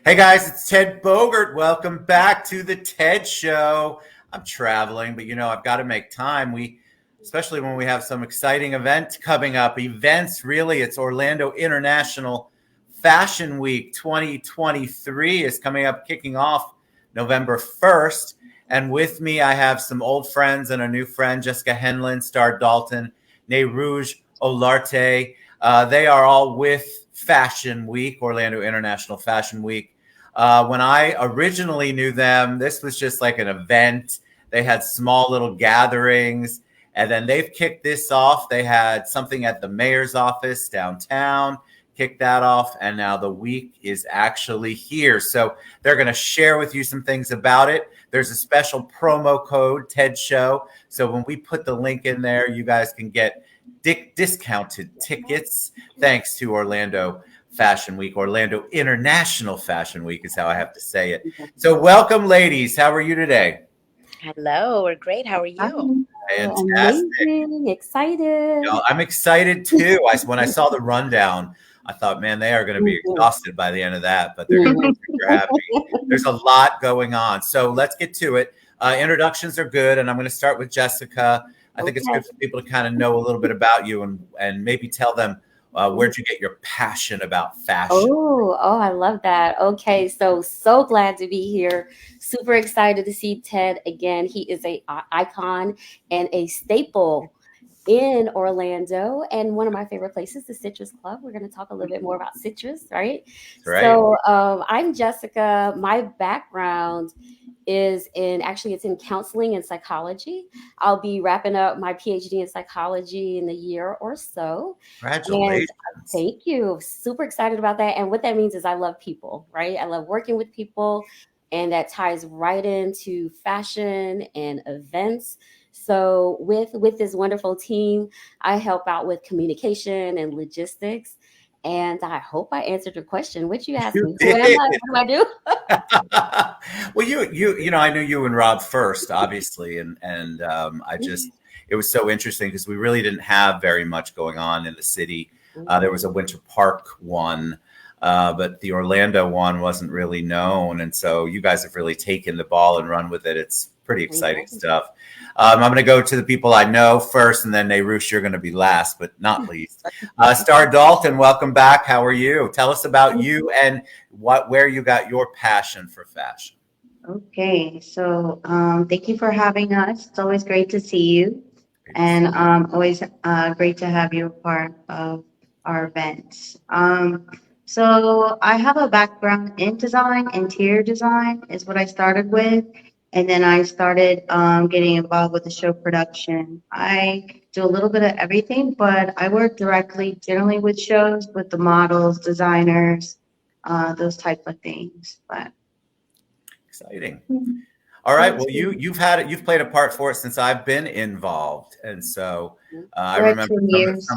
Hey guys, it's Ted Bogert. Welcome back to the TED Show. I'm traveling, but I've got to make time. Especially when we have some exciting event coming up. Events, really, it's Orlando International Fashion Week 2023 is coming up, kicking off November 1st. And with me, I have some old friends and a new friend, Jessica Henlon, Starr Dalton, Nayrouz Orlate. They are all with Fashion Week, Orlando International Fashion Week. When I originally knew them, this was just like an event. They had small little gatherings, and then they've kicked this off. They had something at the mayor's office downtown, kicked that off, and now the week is actually here. So they're going to share with you some things about it. There's a special promo code, TED Show. So when we put the link in there, you guys can get discounted tickets thanks to Orlando Fashion Week. Orlando International Fashion Week is how I have to say it. So welcome, ladies. How are you today? Hello, we're great. How are you? Fantastic. Amazing, excited. I'm excited too. When I saw the rundown, I thought, man, they are going to be exhausted by the end of that, but they're going to be super happy. There's a lot going on. So let's get to it. Introductions are good, and I'm going to start with Jessica. I think it's good for people to kind of know a little bit about you and maybe tell them where'd you get your passion about fashion? Oh, I love that. Okay, so glad to be here. Super excited to see Ted again. He is a icon and a staple in Orlando, and one of my favorite places, the Citrus Club. We're going to talk a little bit more about citrus, right? Right. So, I'm Jessica. My background is it's in counseling and psychology. I'll be wrapping up my PhD in psychology in a year or so. And Congratulations. thank you. Super excited about that. And what that means is I love people, right? I love working with people, and that ties right into fashion and events. So with this wonderful team, I help out with communication and logistics. And I hope I answered your question. What you asked You me? Who am did. I? What do I do? Well, I knew you and Rob first, obviously, and it was so interesting because we really didn't have very much going on in the city. There was a Winter Park one, but the Orlando one wasn't really known, and so you guys have really taken the ball and run with it. It's pretty exciting stuff. I'm going to go to the people I know first, and then Nayrouz, you're going to be last, but not least. Starr Dalton, welcome back. How are you? Tell us about you and where you got your passion for fashion. Okay, so thank you for having us. It's always great to see you, and always great to have you a part of our events. So I have a background in design, interior design is what I started with, and then I started getting involved with the show production. I do a little bit of everything, but I work directly, generally with shows, with the models, designers, those type of things. But Exciting. All right. Well, you've played a part for it since I've been involved, and so I we're remember 2 years.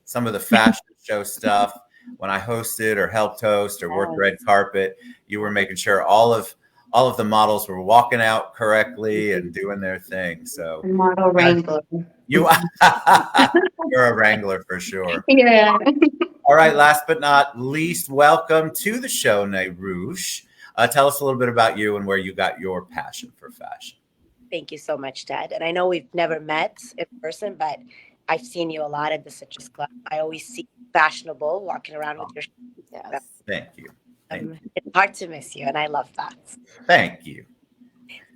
some of the fashion show stuff when I hosted or helped host or worked red carpet. You were making sure all of the models were walking out correctly and doing their thing. So Model Wrangler. you you're a wrangler for sure. Yeah. All right. Last but not least, welcome to the show, Nayrouz. Tell us a little bit about you and where you got your passion for fashion. Thank you so much, Ted. And I know we've never met in person, but I've seen you a lot at the Citrus Club. I always see you fashionable, walking around with your Yes. Thank you. It's hard to miss you, and I love that. Thank you.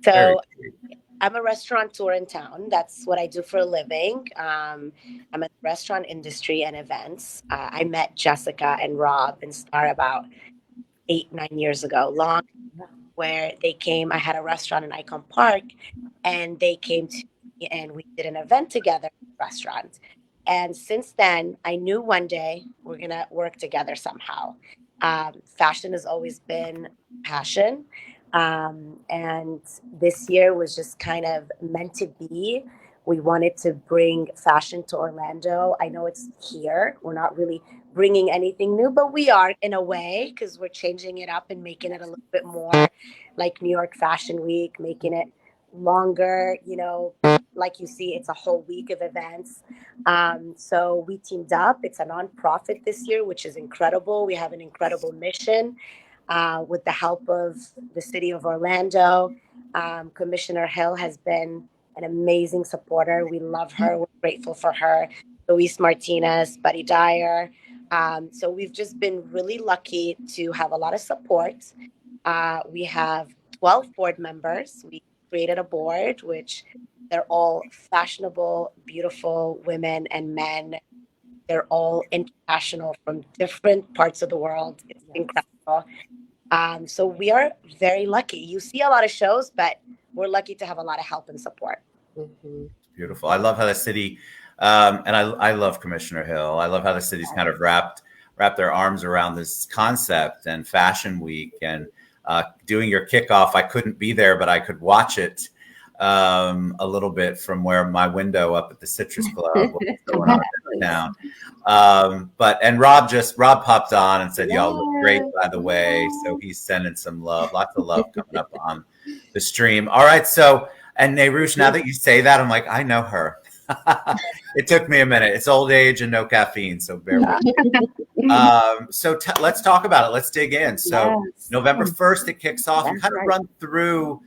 So I'm a restaurateur in town. That's what I do for a living. I'm in the restaurant industry and events. I met Jessica and Rob and Starr about 8-9 years ago, long where they came. I had a restaurant in Icon Park, and they came to me, and we did an event together at the restaurant. And since then, I knew one day we're gonna work together somehow. Fashion has always been passion, and this year was just kind of meant to be. We wanted to bring fashion to Orlando. I know it's here. We're not really bringing anything new, but we are in a way because we're changing it up and making it a little bit more like New York Fashion Week, making it longer. Like you see, it's a whole week of events. So we teamed up. It's a nonprofit this year, which is incredible. We have an incredible mission. with the help of the city of Orlando. Commissioner Hill has been an amazing supporter. We love her. We're grateful for her. Luis Martinez, Buddy Dyer. So we've just been really lucky to have a lot of support. We have 12 board members. We created a board, which they're all fashionable, beautiful women and men. They're all international from different parts of the world. It's incredible. So we are very lucky. You see a lot of shows, but we're lucky to have a lot of help and support. Mm-hmm. Beautiful. I love how the city, and I love Commissioner Hill. I love how the city's kind of wrapped their arms around this concept and Fashion Week and doing your kickoff. I couldn't be there, but I could watch it a little bit from where my window up at the Citrus Club, what was going on downtown. And Rob popped on and said, y'all look great, by the way. So he's sending some love, lots of love coming up on the stream. All right. So, and Nayrouz, now that you say that, I'm like, I know her. It took me a minute. It's old age and no caffeine. So bear with me. Let's talk about it. Let's dig in. So November 1st, it kicks off. And kind of run through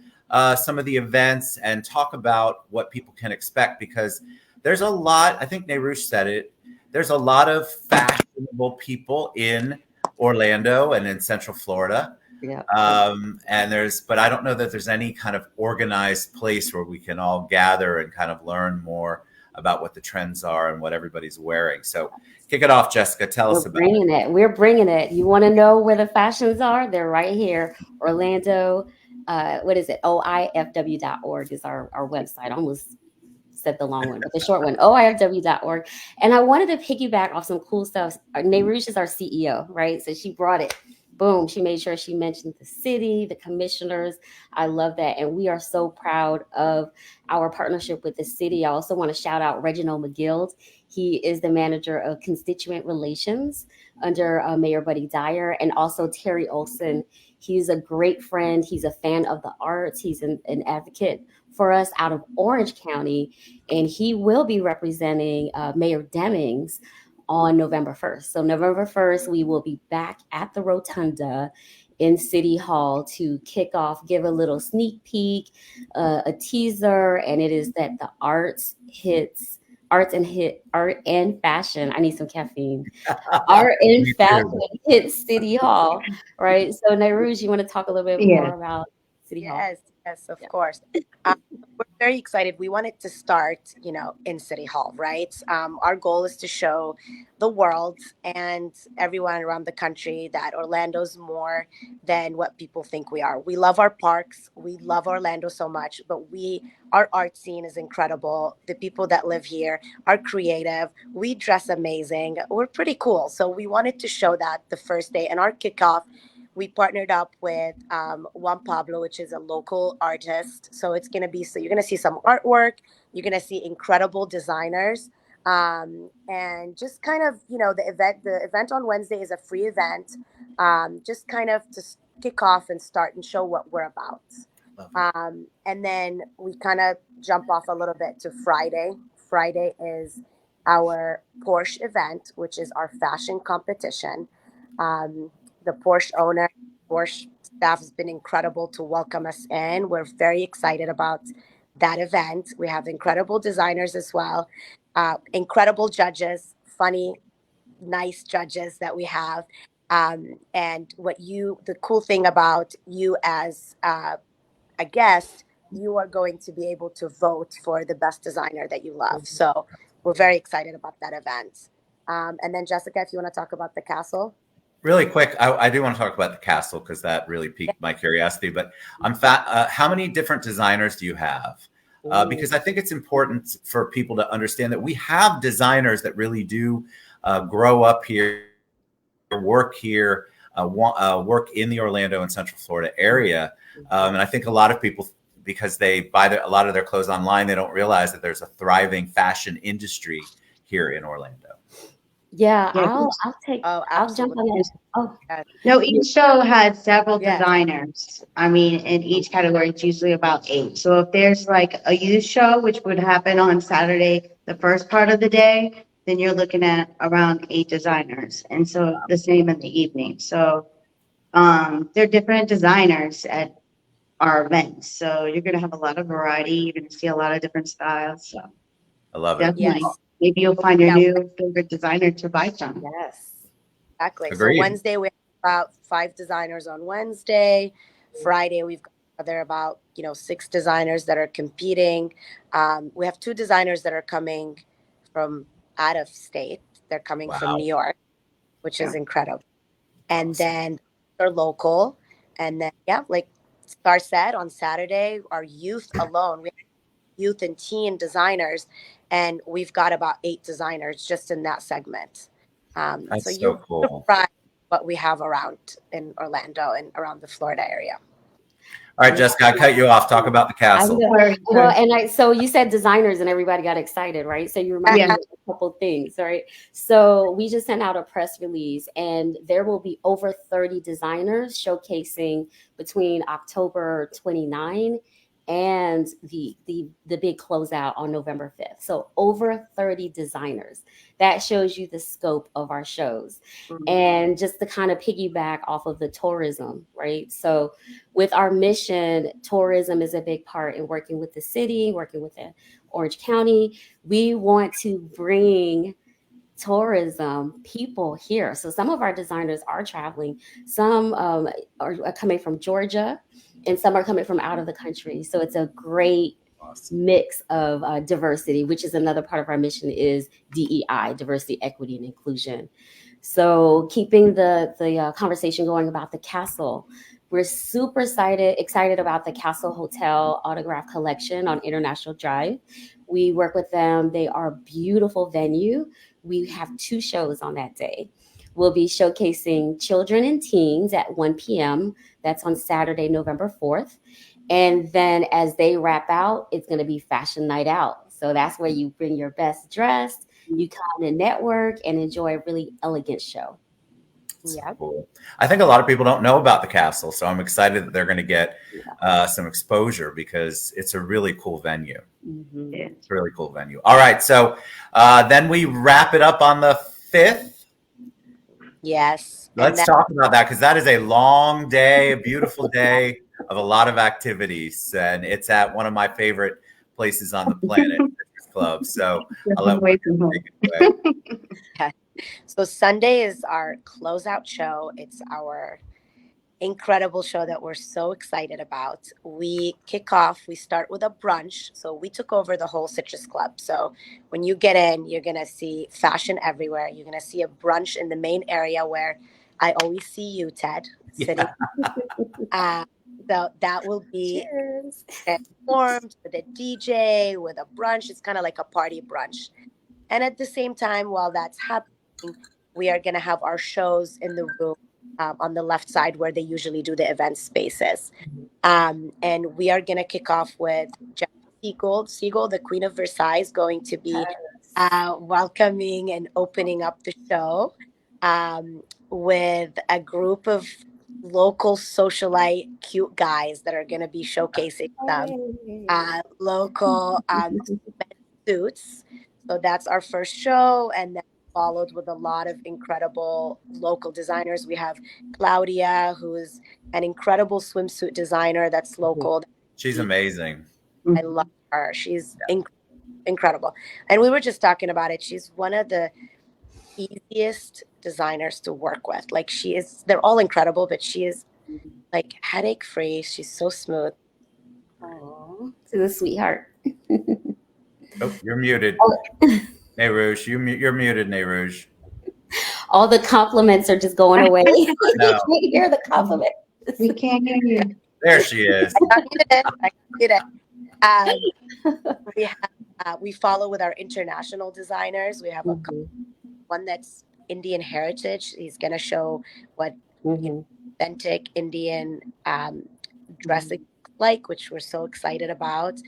some of the events and talk about what people can expect, because there's a lot, I think Nayrouz said it, there's a lot of fashionable people in Orlando and in Central Florida. Yeah. But I don't know that there's any kind of organized place where we can all gather and kind of learn more about what the trends are and what everybody's wearing. So kick it off, Jessica. Tell us about it. We're bringing it. You want to know where the fashions are? They're right here. Orlando. What is it? OIFW.org is our website. I almost said the long one, but the short one, OIFW.org. And I wanted to piggyback off some cool stuff. Nayrouz is our CEO, right? So she brought it. Boom. She made sure she mentioned the city, the commissioners. I love that. And we are so proud of our partnership with the city. I also want to shout out Reginald McGill. He is the manager of constituent relations under Mayor Buddy Dyer, and also Terry Olson. He's a great friend. He's a fan of the arts. He's an advocate for us out of Orange County. And he will be representing Mayor Demings on November 1st. So November 1st, we will be back at the Rotunda in City Hall to kick off, give a little sneak peek, a teaser, and it is that the art and fashion. I need some caffeine. Art and fashion hits City Hall, right? So Nayrouz, you want to talk a little bit more about City Hall? Yes, of course. We're very excited. We wanted to start, in City Hall, right? Our goal is to show the world and everyone around the country that Orlando's more than what people think we are. We love our parks. We love Orlando so much, but our art scene is incredible. The people that live here are creative. We dress amazing. We're pretty cool. So we wanted to show that the first day. And our kickoff, we partnered up with Juan Pablo, which is a local artist. So you're going to see some artwork. You're going to see incredible designers. And just kind of, the event on Wednesday is a free event, just kind of to kick off and start and show what we're about. And then we kind of jump off a little bit to Friday. Friday is our Porsche event, which is our fashion competition. The Porsche owner, Porsche staff has been incredible to welcome us in. We're very excited about that event. We have incredible designers as well, incredible judges, funny, nice judges that we have. And the cool thing about you as a guest, you are going to be able to vote for the best designer that you love. So we're very excited about that event. And then Jessica, if you want to talk about the castle. Really quick, I do want to talk about the castle because that really piqued my curiosity. But how many different designers do you have? Because I think it's important for people to understand that we have designers that really do grow up here, work here, work in the Orlando and Central Florida area. And I think a lot of people, because they buy a lot of their clothes online, they don't realize that there's a thriving fashion industry here in Orlando. Yeah, I'll jump on this. Oh, no, each show has several designers. I mean, in each category, it's usually about 8. So if there's like a youth show, which would happen on Saturday, the first part of the day, then you're looking at around 8 designers. And so the same in the evening. So There are different designers at our events, so you're gonna have a lot of variety. You're gonna see a lot of different styles. So I love it. definitely, Yes. maybe you'll find your new favorite designer to buy from. Yes. Exactly. So Agreed. Wednesday we have about 5 designers on Wednesday. Friday we've got there about 6 designers that are competing. We have 2 designers that are coming from out of state. They're coming from New Wow. York, which is incredible. And Awesome. then they're local. And then like Starr said, on Saturday, our youth alone, we have youth and teen designers, and we've got about 8 designers just in that segment. So That's so you'll be cool. surprised what we have around in Orlando and around the Florida area. All right, Jessica, I cut you off. Talk about the castle. Well, and so you said designers and everybody got excited, right? So you reminded me of a couple things, right? So we just sent out a press release, and there will be over 30 designers showcasing between October 29 and the big closeout on November 5th. So over 30 designers. That shows you the scope of our shows. And just to kind of piggyback off of the tourism, right? So with our mission, tourism is a big part in working with the city, working with the Orange County. We want to bring tourism people here. So some of our designers are traveling. Some are coming from Georgia, and some are coming from out of the country. So it's a great mix of diversity, which is another part of our mission is DEI, diversity, equity, and inclusion. So keeping the conversation going about the castle, we're super excited about the Castle Hotel Autograph Collection on International Drive. We work with them. They are a beautiful venue. We have 2 shows on that day. We'll be showcasing children and teens at 1 p.m. That's on Saturday, November 4th. And then as they wrap out, it's going to be fashion night out. So that's where you bring your best dressed, you come and network and enjoy a really elegant show. Yeah. Cool. I think a lot of people don't know about the castle, so I'm excited that they're going to get some exposure because it's a really cool venue. Mm-hmm. It's a really cool venue. All right, so then we wrap it up on the 5th. Yes. Let's talk about that because that is a long day, a beautiful day of a lot of activities, and it's at one of my favorite places on the planet, Citrus Club. So I'll let you take it away. So Sunday is our closeout show. It's our incredible show that we're so excited about. We start with a brunch. So we took over the whole Citrus Club. So when you get in, you're going to see fashion everywhere. You're going to see a brunch in the main area where I always see you, Ted, sitting. Yeah. So that will be formed with a DJ, with a brunch. It's kind of like a party brunch. And at the same time, while that's happening, we are going to have our shows in the room on the left side where they usually do the event spaces. And we are going to kick off with Jeff Siegel, the Queen of Versailles, going to be welcoming and opening up the show with a group of local socialite cute guys that are going to be showcasing some local suits. So that's our first show, and then followed with a lot of incredible local designers. We have Claudia, who is an incredible swimsuit designer that's local. She's amazing. I love her. She's incredible. And we were just talking about it. She's one of the easiest designers to work with. Like they're all incredible, but she is like headache free. She's so smooth. Oh, she's a sweetheart. Oh, you're muted. Nayrouz, you're muted, Nayrouz. All the compliments are just going away. No. We hear the compliment. We can't hear you. There she is. I get it. We follow with our international designers. We have one that's Indian heritage. He's going to show what authentic Indian dressing like, which we're so excited about.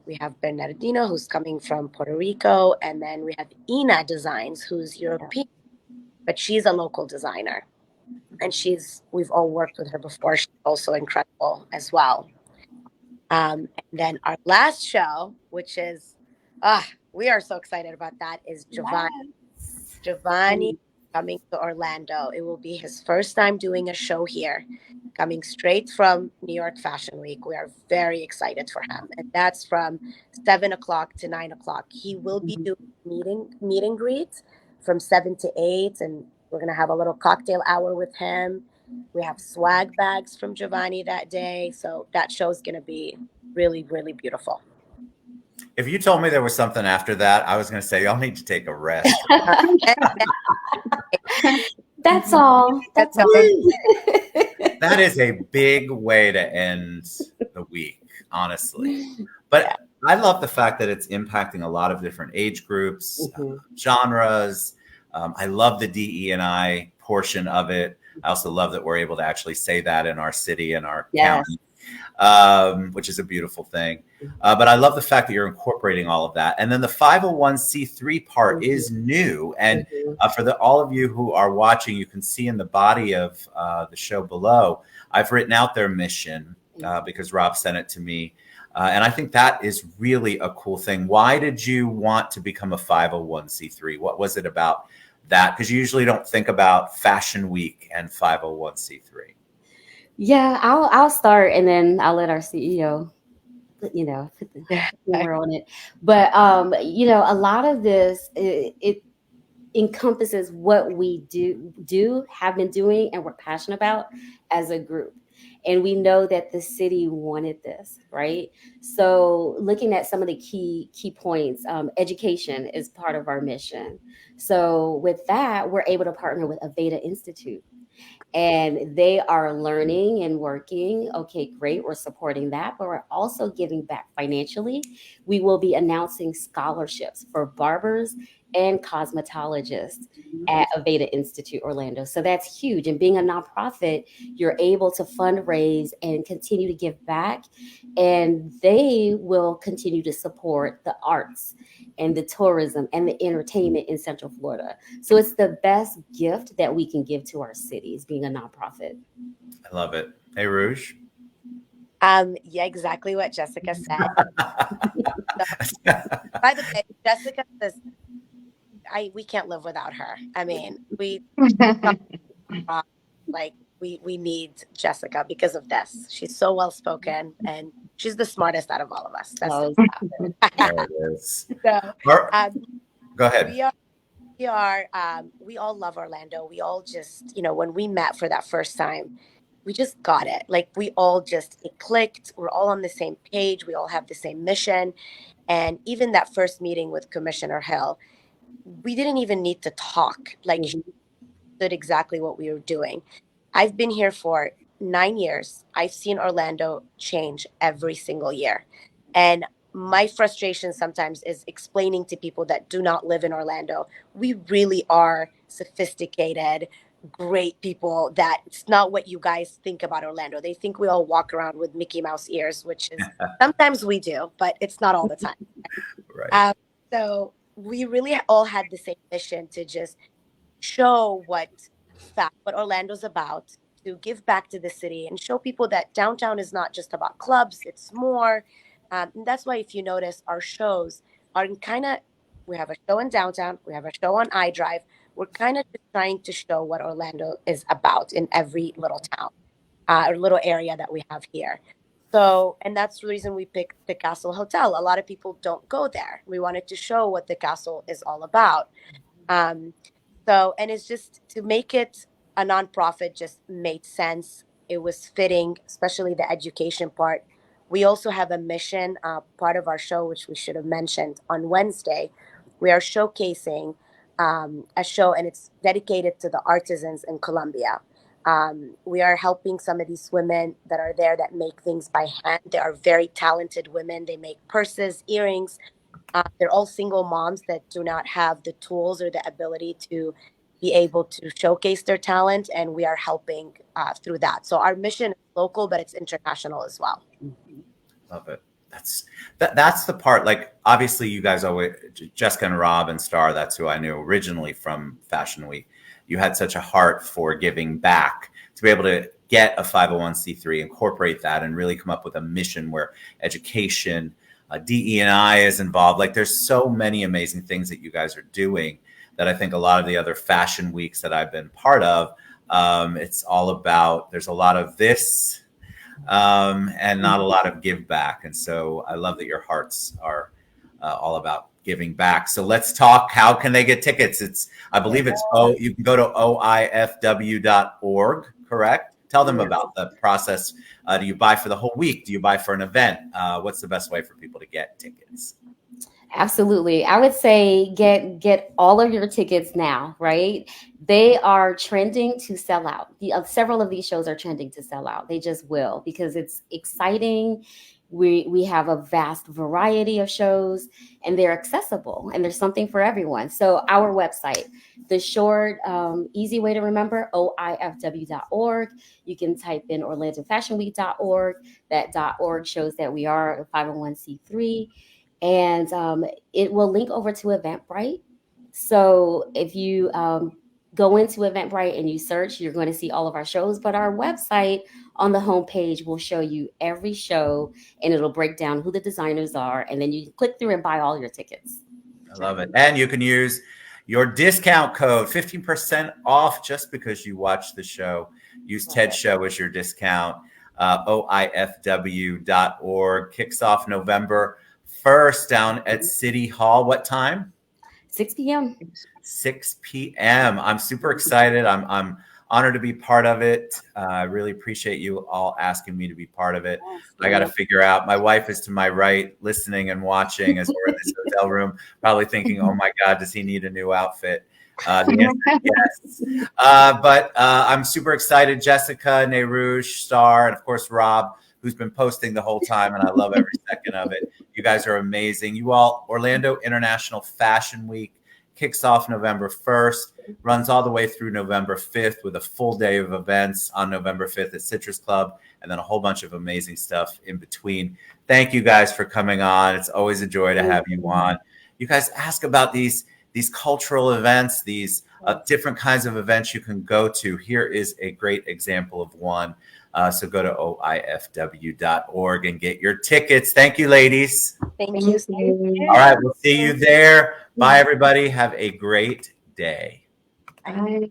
We have Bernardino, who's coming from Puerto Rico, and then we have Ina Designs, who's European, but she's a local designer, and we've all worked with her before. She's also incredible as well. And then our last show, which is, we are so excited about that, is Giovanni. Giovanni coming to Orlando. It will be his first time doing a show here, coming straight from New York Fashion Week. We are very excited for him. And that's from 7 o'clock to 9 o'clock. He will be doing meet and greets from 7 to 8. And we're going to have a little cocktail hour with him. We have swag bags from Giovanni that day. So that show is going to be really, really beautiful. If you told me there was something after that, I was going to say, y'all need to take a rest. That's all. That's all. That is a big way to end the week, honestly. But I love the fact that it's impacting a lot of different age groups, genres. I love the DE&I portion of it. I also love that we're able to actually say that in our city and our county, which is a beautiful thing. But I love the fact that you're incorporating all of that. And then the 501c3 part is new. And for all of you who are watching, you can see in the body of the show below, I've written out their mission because Rob sent it to me. And I think that is really a cool thing. Why did you want to become a 501c3? What was it about that? Because you usually don't think about Fashion Week and 501c3. Yeah, I'll start and then I'll let our CEO, put the finger on it. But a lot of this it encompasses what we have been doing and we're passionate about as a group. And we know that the city wanted this, right? So looking at some of the key points, education is part of our mission. So with that, we're able to partner with Aveda Institute. And they are learning and working. Okay, great. We're supporting that, but we're also giving back financially. We will be announcing scholarships for barbers and cosmetologists at Aveda Institute Orlando. So that's huge. And being a nonprofit, you're able to fundraise and continue to give back. And they will continue to support the arts and the tourism and the entertainment in Central Florida. So it's the best gift that we can give to our cities, being a nonprofit. I love it. Hey, Rouge. Yeah, exactly what Jessica said. By the way, Jessica says, we can't live without her. I mean, we need Jessica because of this. She's so well spoken and she's the smartest out of all of us. That's there it is. So, go ahead. We all love Orlando. We all just, when we met for that first time, we just got it. Like it clicked. We're all on the same page. We all have the same mission. And even that first meeting with Commissioner Hill, we didn't even need to talk. Like she understood exactly what we were doing. I've been here for 9 years. I've seen Orlando change every single year. And my frustration sometimes is explaining to people that do not live in Orlando, we really are sophisticated, great people. That it's not what you guys think about Orlando. They think we all walk around with Mickey Mouse ears, which is sometimes we do, but it's not all the time. Right. So we really all had the same mission to just show what Orlando's about, to give back to the city and show people that downtown is not just about clubs, it's more. And that's why if you notice our shows are we have a show in downtown, we have a show on iDrive. We're kind of just trying to show what Orlando is about in every little town or little area that we have here. So, and that's the reason we picked the Castle Hotel. A lot of people don't go there. We wanted to show what the Castle is all about. And it's just to make it a nonprofit just made sense. It was fitting, especially the education part. We also have a mission, part of our show, which we should have mentioned on Wednesday. We are showcasing a show, and it's dedicated to the artisans in Colombia. We are helping some of these women that are there that make things by hand. They are very talented women. They make purses, earrings. They're all single moms that do not have the tools or the ability to be able to showcase their talent, and we are helping through that. So our mission is local, but it's international as well. Love it. That's the part. Like, obviously, you guys always, Jessica and Rob and Starr, that's who I knew originally from Fashion Week. You had such a heart for giving back to be able to get a 501c3, incorporate that, and really come up with a mission where education, DE&I is involved. Like, there's so many amazing things that you guys are doing. that I think a lot of the other fashion weeks that I've been part of, it's all about, there's a lot of this and not a lot of give back. And so I love that your hearts are all about giving back. So let's talk. How can they get tickets? I believe you can go to oifw.org, correct? Tell them about the process. Do you buy for the whole week? Do you buy for an event? What's the best way for people to get tickets? Absolutely. I would say get all of your tickets now, right? They are trending to sell out. Several of these shows are trending to sell out. They just will, because it's exciting. We have a vast variety of shows, and they're accessible, and there's something for everyone. So our website, the short, easy way to remember, oifw.org. You can type in orlandofashionweek.org. That .org shows that we are a 501c3. And it will link over to Eventbrite. So if you go into Eventbrite and you search, you're going to see all of our shows. But our website on the homepage will show you every show, and it'll break down who the designers are. And then you can click through and buy all your tickets. I love it. And you can use your discount code, 15% off, just because you watch the show. Use Ted Show as your discount. oifw.org. Kicks off November 1st down at City Hall. What time? 6 p.m. 6 p.m. I'm super excited. I'm honored to be part of it. I really appreciate you all asking me to be part of it. I got to figure out. My wife is to my right, listening and watching as we're in this hotel room, probably thinking, "Oh my God, does he need a new outfit?" The answer is yes. But I'm super excited. Jessica, Nayrouz, Starr, and of course Rob, who's been posting the whole time, and I love every second of it. You guys are amazing. You all, Orlando International Fashion Week kicks off November 1st, runs all the way through November 5th with a full day of events on November 5th at Citrus Club, and then a whole bunch of amazing stuff in between. Thank you guys for coming on. It's always a joy to have you on. You guys ask about these cultural events, these different kinds of events you can go to. Here is a great example of one. So go to oifw.org and get your tickets. Thank you, ladies. Thank you. All right, we'll see you there. Bye, everybody. Have a great day. Bye.